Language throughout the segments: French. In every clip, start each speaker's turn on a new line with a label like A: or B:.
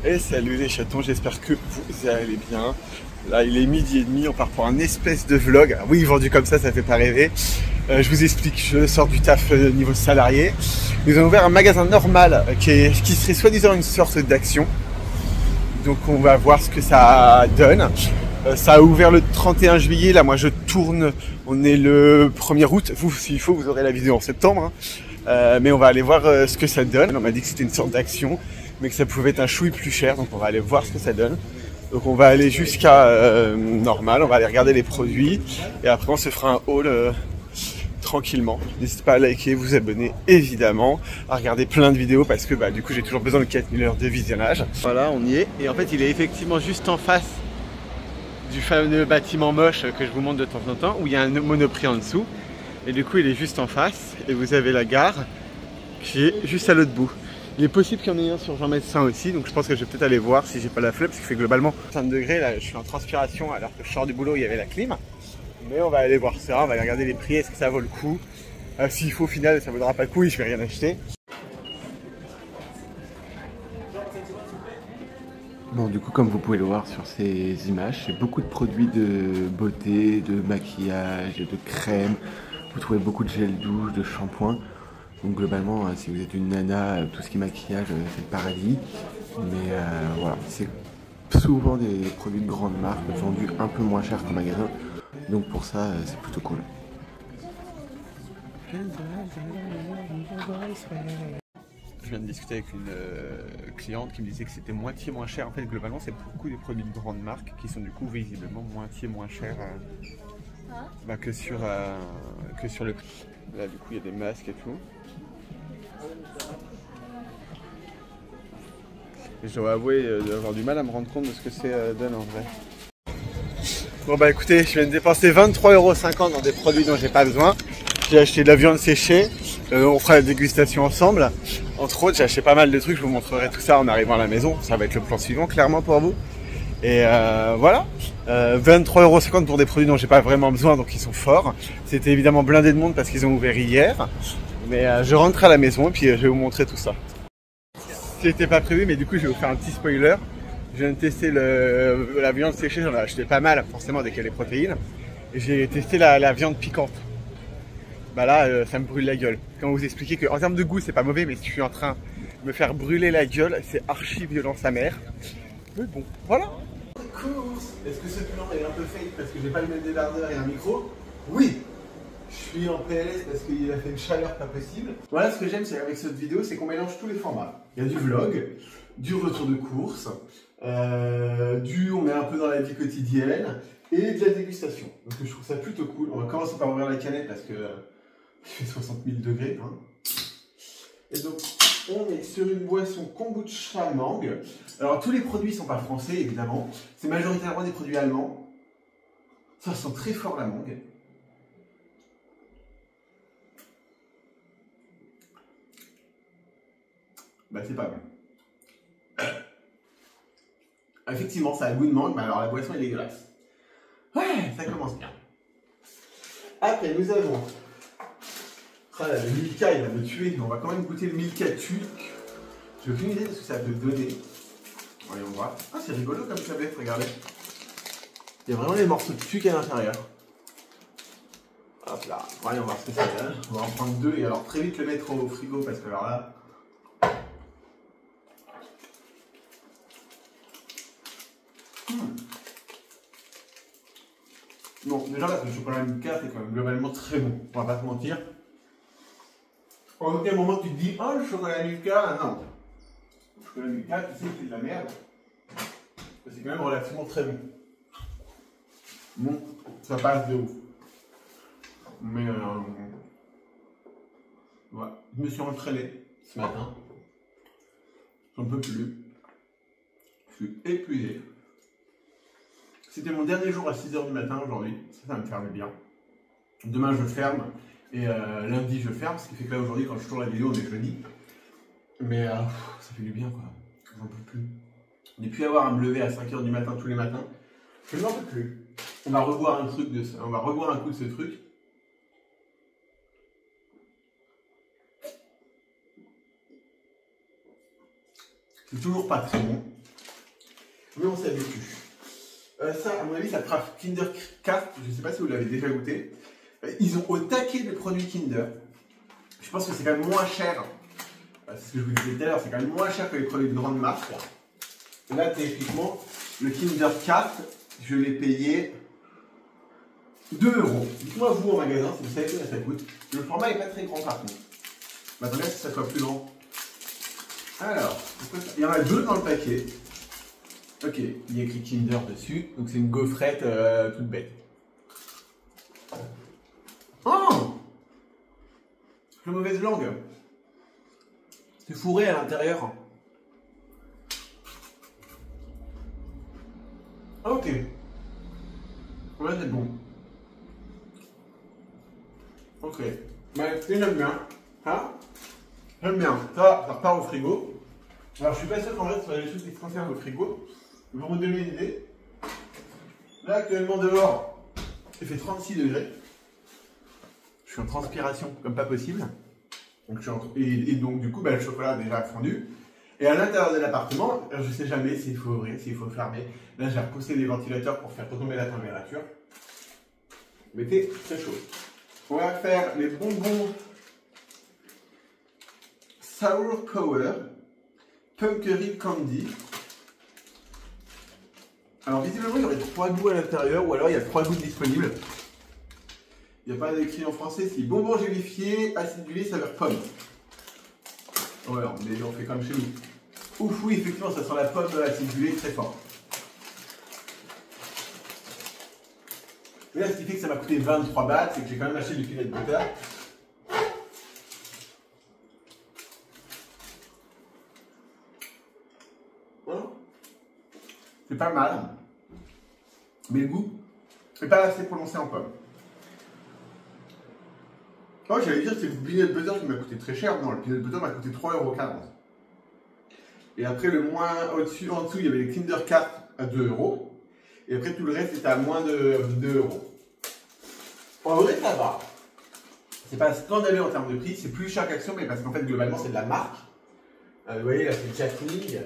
A: Et salut les chatons, j'espère que vous allez bien. Là il est 12h30, on part pour un espèce de vlog. Oui, vendu comme ça fait pas rêver. Je vous explique, je sors du taf niveau salarié. Nous avons ouvert un magasin normal qui serait soi-disant une sorte d'action. Donc on va voir ce que ça donne. Ça a ouvert le 31 juillet, là moi je tourne, on est le 1er août. Vous, s'il faut, vous aurez la vidéo en septembre. Mais on va aller voir ce que ça donne. On m'a dit que c'était une sorte d'action, mais que ça pouvait être un chouï plus cher, donc on va aller voir ce que ça donne. Donc on va aller jusqu'à normal, on va aller regarder les produits, et après on se fera un haul tranquillement. N'hésitez pas à liker, vous abonner évidemment, à regarder plein de vidéos parce que du coup j'ai toujours besoin de 4000 heures de visionnage. Voilà, on y est, et en fait il est effectivement juste en face du fameux bâtiment moche que je vous montre de temps en temps, où il y a un Monoprix en dessous, et du coup il est juste en face, et vous avez la gare qui est juste à l'autre bout. Il est possible qu'il y en ait un sur Jean Médecin aussi, donc je pense que je vais peut-être aller voir si j'ai pas la flemme, parce qu'il fait globalement 5 degrés, là je suis en transpiration alors que je sors du boulot, il y avait la clim. Mais on va aller voir ça, on va aller regarder les prix, est-ce que ça vaut le coup. S'il faut au final ça vaudra pas le coup, je vais rien acheter. Bon, du coup, comme vous pouvez le voir sur ces images, c'est beaucoup de produits de beauté, de maquillage, de crème. Vous trouvez beaucoup de gel douche, de shampoing. Donc globalement, si vous êtes une nana, tout ce qui est maquillage, c'est le paradis. Mais voilà, c'est souvent des produits de grande marque, vendus un peu moins cher qu'en magasin. Donc pour ça, c'est plutôt cool. Je viens de discuter avec une cliente qui me disait que c'était moitié moins cher. En fait, globalement, c'est beaucoup des produits de grande marque qui sont du coup visiblement moitié moins chers que sur le prix. Là, du coup, il y a des masques et tout. Et je dois avouer d'avoir du mal à me rendre compte de ce que c'est donne en vrai. Bon bah écoutez, je viens de dépenser 23,50 € dans des produits dont j'ai pas besoin. J'ai acheté de la viande séchée, on fera la dégustation ensemble. Entre autres, j'ai acheté pas mal de trucs, je vous montrerai tout ça en arrivant à la maison. Ça va être le plan suivant, clairement pour vous. Et voilà, 23,50 € pour des produits dont j'ai pas vraiment besoin, donc ils sont forts. C'était évidemment blindé de monde parce qu'ils ont ouvert hier. Mais je rentre à la maison et puis je vais vous montrer tout ça. C'était pas prévu, mais du coup je vais vous faire un petit spoiler. Je viens de tester la viande séchée, j'en ai acheté pas mal, forcément dès qu'il y a les protéines. Et j'ai testé la viande piquante. Bah là, ça me brûle la gueule. Comment vous expliquer que en termes de goût, c'est pas mauvais, mais si je suis en train de me faire brûler la gueule, c'est archi violent sa mère. Mais bon, voilà. Est-ce que ce plan est un peu fake parce que j'ai pas le même débardeur et un micro? Oui. Je suis en PLS parce qu'il a fait une chaleur pas possible. Voilà, ce que j'aime avec cette vidéo, c'est qu'on mélange tous les formats. Il y a du vlog, du retour de course, on met un peu dans la vie quotidienne et de la dégustation. Donc je trouve ça plutôt cool. On va commencer par ouvrir la canette parce que il fait 60 000 degrés. Hein. Et donc on est sur une boisson kombucha mangue. Alors tous les produits ne sont pas français évidemment. C'est majoritairement des produits allemands. Ça sent très fort la mangue. Bah c'est pas bon. Effectivement, ça a le goût de mangue, mais alors la boisson est dégueulasse. Ouais, ça commence bien. Après, nous avons... Ah là, le Milka, il va me tuer, mais on va quand même goûter le Milka Tuc. J'ai aucune idée de ce que ça peut donner. Voyons voir. Ah, c'est rigolo comme tablette, regardez. Il y a vraiment les morceaux de tuc à l'intérieur. Hop là, voyons voir ce que ça donne. On va en prendre deux et alors très vite le mettre au frigo parce que alors là... Bon, déjà là, le chocolat Milka, c'est quand même globalement très bon, on va pas se mentir. En aucun moment tu te dis, oh le chocolat Milka, non. Le chocolat Milka, tu sais que c'est de la merde. C'est quand même relativement très bon. Bon, ça passe de ouf. Mais ouais, je me suis entraîné ce matin. J'en peux plus. Je suis épuisé. C'était mon dernier jour à 6 h du matin aujourd'hui, ça me ferme bien. Demain je ferme et lundi je ferme, ce qui fait que là aujourd'hui quand je tourne la vidéo on est jeudi. Mais ça fait du bien quoi, j'en peux plus. Ne plus avoir à me lever à 5 h du matin tous les matins, je n'en peux plus. On va revoir un truc de ça, on va revoir un coup de ce truc. C'est toujours pas très bon. Mais on s'habitue. Ça, à mon avis, ça fera Kinder Craft. Je ne sais pas si vous l'avez déjà goûté. Ils ont au taquet des produits Kinder. Je pense que c'est quand même moins cher. C'est ce que je vous disais tout à l'heure, c'est quand même moins cher que les produits de grande marque. Là, typiquement, le Kinder Craft, je l'ai payé 2 €. Dites-moi vous en magasin si vous savez combien ça coûte. Le format n'est pas très grand par contre. Mais attendez si ça soit plus grand. Alors, il y en a 2 dans le paquet. Ok, il y a écrit Kinder dessus, donc c'est une gaufrette toute bête. Oh! La mauvaise langue. C'est fourré à l'intérieur. Ok. Ouais, c'est bon. Ok. Mais j'aime bien. Hein? J'aime bien. Ça repart au frigo. Alors, je suis pas sûr qu'en vrai, ce soit des choses qui se conservent au frigo. Pour vous donner une idée. Là, actuellement, dehors, il fait 36 degrés. Je suis en transpiration comme pas possible. Donc, et donc, du coup, le chocolat a déjà fondu. Et à l'intérieur de l'appartement, je ne sais jamais s'il faut ouvrir, s'il faut fermer. Là, j'ai repoussé les ventilateurs pour faire retomber la température. Mais c'est très chaud. On va faire les bonbons Sour Power Punkery Candy. Alors, visiblement, il y aurait 3 goûts à l'intérieur, ou alors il y a 3 goûts disponibles. Il n'y a pas d'écrit en français, si bonbons gélifiés, acidulés, saveur pomme. Ouais, mais on fait comme chez nous. Ouf, oui, effectivement, ça sent la pomme acidulée très fort. Et là, ce qui fait que ça m'a coûté 23 bahts, c'est que j'ai quand même acheté du peanut butter. C'est pas mal. Mais le goût n'est pas assez prononcé en pomme. Oh, j'allais dire que c'est le peanut butter qui m'a coûté très cher. Non, le peanut butter m'a coûté 3,40 €. Et après, le moins au-dessus, en dessous, il y avait les Kinder Craft à 2 €. Et après, tout le reste était à moins de 2 €. En vrai, ça va. C'est pas scandaleux en termes de prix. C'est plus cher qu'Action, mais parce qu'en fait, globalement, c'est de la marque. Vous voyez, là, c'est Chatting.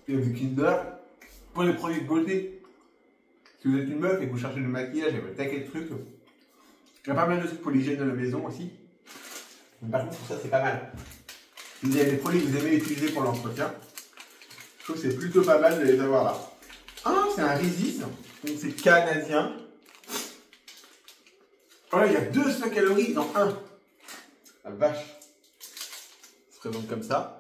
A: Et du Kinder. Pour les produits de beauté. Si vous êtes une meuf et que vous cherchez du maquillage et vous taquez de trucs. Il y a pas mal de trucs pour l'hygiène de la maison aussi. Mais par contre, pour ça, c'est pas mal. Si vous avez des produits que vous aimez utiliser pour l'entretien, je trouve que c'est plutôt pas mal de les avoir là. Ah, c'est un Reese's, donc c'est canadien. Voilà, il y a 200 calories dans un. La vache. Ça se présente comme ça.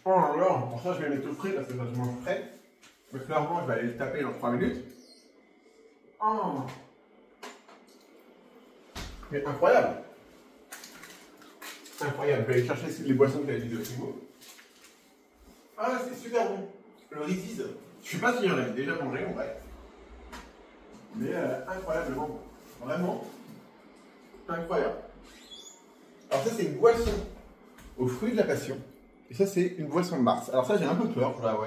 A: Oh là là, pour ça je vais les mettre au frais parce que ça se mange frais. Mais clairement, je vais aller le taper dans 3 minutes. Oh. Mais incroyable. Incroyable. Je vais aller chercher les boissons que tu as dit de frigo. Ah, c'est super bon. Le Reese's. Je sais pas si j'en ai déjà mangé en vrai. Mais incroyablement bon. Vraiment incroyable. Alors ça c'est une boisson aux fruits de la passion. Et ça c'est une boisson de Mars. Alors ça j'ai un peu peur, je l'avoue.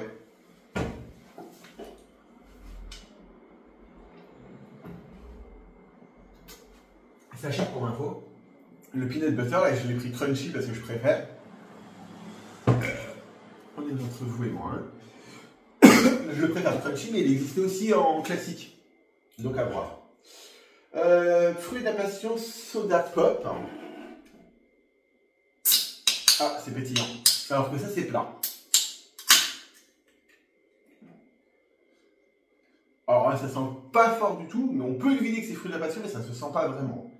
A: Sachez pour info, le peanut butter, là je l'ai pris crunchy parce que je préfère. On est entre vous et moi. Hein. Je le préfère crunchy, mais il existait aussi en classique. Donc à voir. Fruits de la passion, soda pop. Ah, c'est pétillant. Alors que ça, c'est plat. Alors là, ça sent pas fort du tout, mais on peut deviner que c'est fruits de la passion, mais ça ne se sent pas vraiment.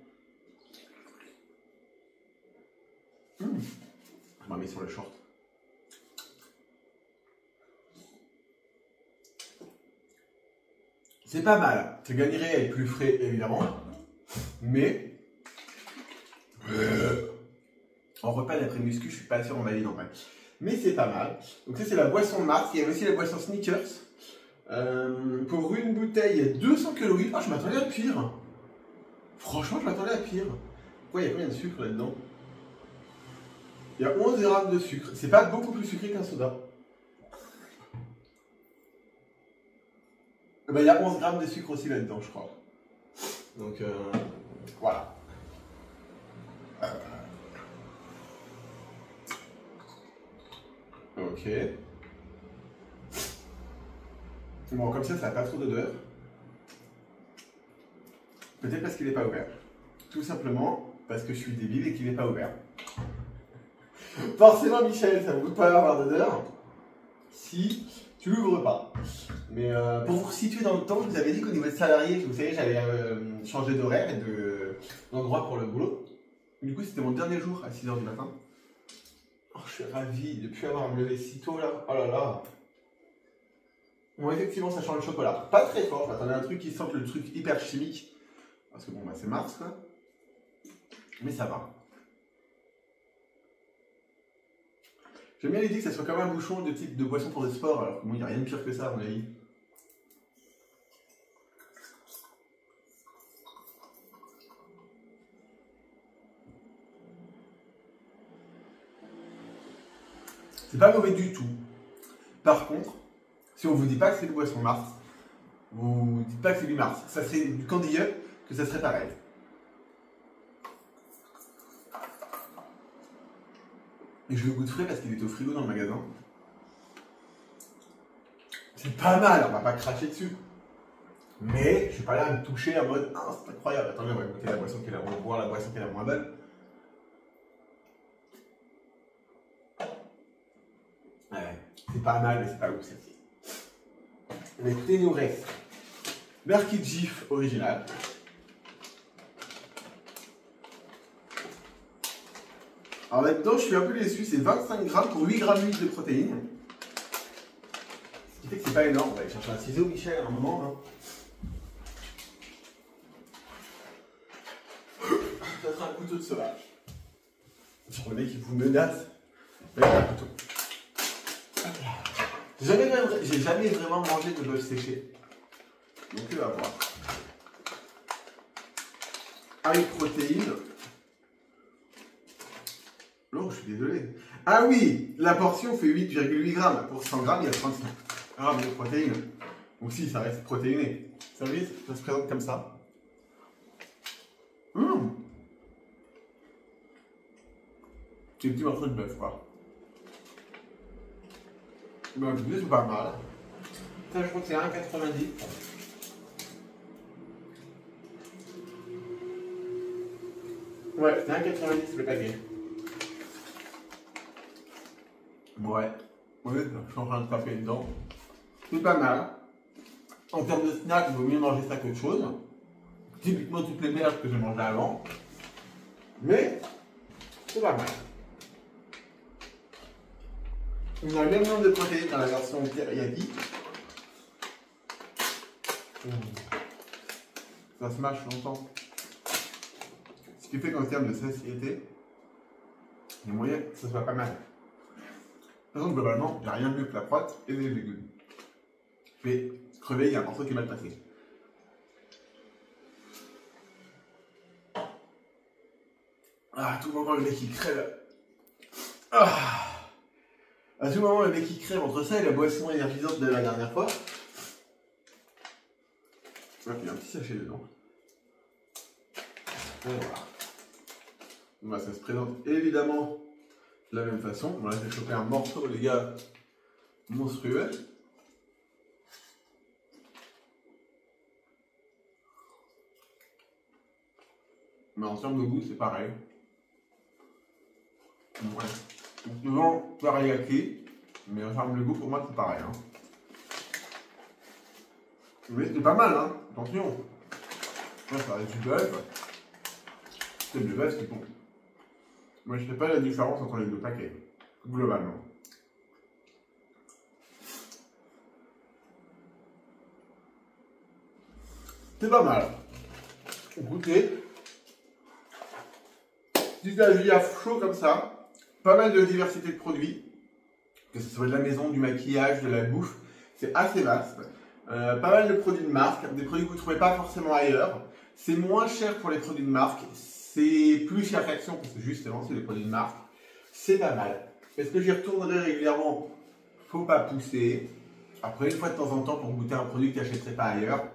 A: Je m'en mets sur le short. C'est pas mal. Ça gagnerait à être plus frais, évidemment. Mais en repas d'après-muscu, je suis pas sûr en ma vie normal. Mais c'est pas mal. Donc ça, c'est la boisson de Mars. Il y avait aussi la boisson Snickers. Pour une bouteille, il y a 200 calories. Ah, je m'attendais à pire. Franchement, je m'attendais à pire. Pourquoi il y a combien de sucre là-dedans? Il y a 11 grammes de sucre. C'est pas beaucoup plus sucré qu'un soda. Il y a 11 grammes de sucre aussi là-dedans, je crois. Donc, voilà. Ok. Bon, comme ça n'a pas trop d'odeur. Peut-être parce qu'il n'est pas ouvert. Tout simplement parce que je suis débile et qu'il n'est pas ouvert. Forcément, Michel, ça ne peut pas avoir d'odeur si tu l'ouvres pas. Mais pour vous situer dans le temps, je vous avais dit qu'au niveau de salarié, vous savez, j'avais changé d'horaire et d'endroit pour le boulot. Du coup, c'était mon dernier jour à 6 h du matin. Oh, je suis ravi de ne plus avoir à me lever si tôt là. Oh là là. Bon, effectivement, ça change le chocolat. Pas très fort, je m'attendais à un truc qui sente le truc hyper chimique. Parce que bon, bah, c'est mars quoi. Mais ça va. J'aime bien l'idée que ça soit comme un bouchon de type de boisson pour le sport, alors que bon, il n'y a rien de pire que ça à mon avis. C'est pas mauvais du tout. Par contre, si on vous dit pas que c'est une boisson Mars, vous dites pas que c'est du Mars. Ça serait du Candy Up que ça serait pareil. Et je le goûte frais parce qu'il est au frigo dans le magasin. C'est pas mal, on va pas cracher dessus. Mais je suis pas là à me toucher en mode ah c'est incroyable. Attendez, on va goûter la boisson qui est là, on va boire la boisson qui est la moins bonne. Ouais, c'est pas mal, mais c'est pas ouf celle-ci. Mais écoutez, il nous reste Merky Jif original. Alors là-dedans, je suis un peu déçu, c'est 25 grammes pour 8 grammes de protéines. Ce qui fait que c'est pas énorme. On va aller chercher un ciseau, Michel, à un moment. Hein. Ça sera un couteau de sauvage. Sur le mec qui vous menace avec un couteau. J'ai jamais vraiment mangé de bœuf séché. Donc on va voir. Avec protéines. Oh, je suis désolé. Ah oui, la portion fait 8,8 grammes. Pour 100 grammes, il y a 35 grammes de protéines. Donc si, ça reste protéiné. Service, ça se présente comme ça. C'est un petit morceau de bœuf, quoi. Ben, je dis, c'est pas mal. Ça, je crois que c'est 1,90. Ouais, c'est 1,90 le paquet. Ouais, je suis en train de taper dedans. C'est pas mal. En termes de snack, il vaut mieux manger ça qu'autre chose. Typiquement toutes les merdes que j'ai mangées avant. Mais, c'est pas mal. On a le même nombre de protéines dans la version teriyaki. Ça se mâche longtemps. Ce qui fait qu'en termes de satiété, il y a moyen que ça soit pas mal. De toute façon, globalement, il n'y a rien de mieux que la prot et les légumes. Mais crever, il y a un morceau qui est mal passé. Ah, à tout moment, le mec il crève. Ah. À tout moment, le mec il crève entre ça et la boisson énergisante de la dernière fois. Ah, il y a un petit sachet dedans. Et voilà. Bah, ça se présente évidemment de la même façon. Bon, là, j'ai chopé un morceau, les gars, monstrueux. Mais en termes de goût, c'est pareil. Ouais. Donc, souvent, teriyaki, mais en termes de goût, pour moi, c'est pareil. Hein. Mais c'est pas mal, hein. Attention. Là, ça reste du bœuf. C'est du bœuf, c'est bon. Moi, je ne fais pas la différence entre les deux paquets, globalement. C'est pas mal. Goûtez. Du avis à chaud comme ça. Pas mal de diversité de produits. Que ce soit de la maison, du maquillage, de la bouffe. C'est assez vaste. Pas mal de produits de marque. Des produits que vous ne trouvez pas forcément ailleurs. C'est moins cher pour les produits de marque. C'est plus cher qu'Action parce que justement, c'est des produits de marque. C'est pas mal. Est-ce que j'y retournerai régulièrement? Faut pas pousser. Après, une fois de temps en temps, pour goûter un produit que tu n'achèterais pas ailleurs,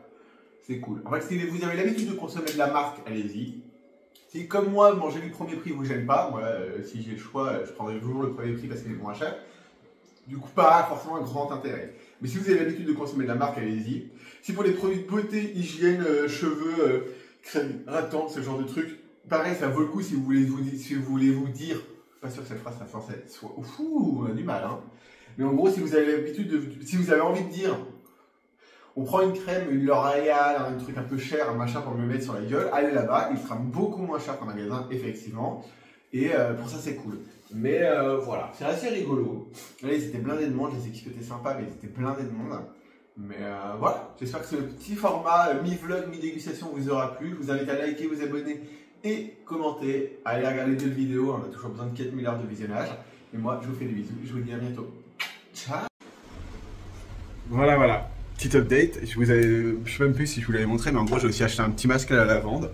A: c'est cool. En fait, si vous avez l'habitude de consommer de la marque, allez-y. Si comme moi, manger du premier prix vous gêne pas, moi, si j'ai le choix, je prendrai toujours le premier prix parce qu'il est moins cher. Du coup, pas forcément un grand intérêt. Mais si vous avez l'habitude de consommer de la marque, allez-y. Si pour les produits de beauté, hygiène, cheveux, crème hydratante, ce genre de trucs, pareil, ça vaut le coup si vous voulez vous dire, pas sûr que cette phrase soit française, soit fou, on a du mal, hein. Mais en gros, si vous avez l'habitude si vous avez envie de dire, on prend une crème, une L'Oréal, un truc un peu cher, un machin pour me mettre sur la gueule, allez là-bas, il sera beaucoup moins cher qu'en magasin, effectivement. Et pour ça, c'est cool. Mais voilà, c'est assez rigolo. Là, ils étaient blindés de monde, je sais que c'était sympa, mais ils étaient blindés de monde. Mais voilà, j'espère que ce petit format mi-vlog, mi-dégustation vous aura plu. Je vous invite à liker, vous abonner et commenter. Allez regarder d'autres vidéos, on a toujours besoin de 4 000 heures de visionnage. Et moi, je vous fais des bisous, je vous dis à bientôt. Ciao. Voilà. Petite update, je sais même plus si je vous l'avais montré, mais en gros j'ai aussi acheté un petit masque à la lavande.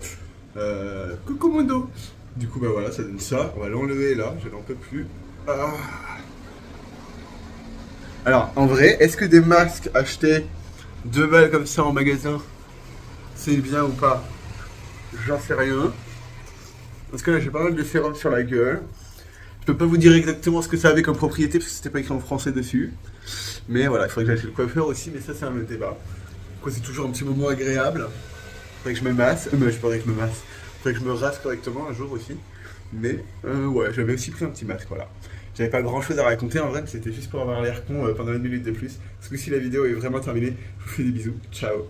A: Coucou Mondo. Du coup bah voilà, ça donne ça, on va l'enlever là, je n'en peux plus. Alors en vrai, est-ce que des masques achetés 2 balles comme ça en magasin, c'est bien ou pas? J'en sais rien. Parce que là j'ai pas mal de sérum sur la gueule. Je peux pas vous dire exactement ce que ça avait comme propriété parce que c'était pas écrit en français dessus. Mais voilà, il faudrait que j'aille chez le coiffeur aussi, mais ça c'est un autre débat. Quoi, c'est toujours un petit moment agréable. Il faudrait que je me masse. Il faudrait que je me rase correctement un jour aussi. Mais ouais, j'avais aussi pris un petit masque, voilà. J'avais pas grand chose à raconter en vrai, mais c'était juste pour avoir l'air con pendant une minute de plus. Parce que si la vidéo est vraiment terminée, je vous fais des bisous. Ciao.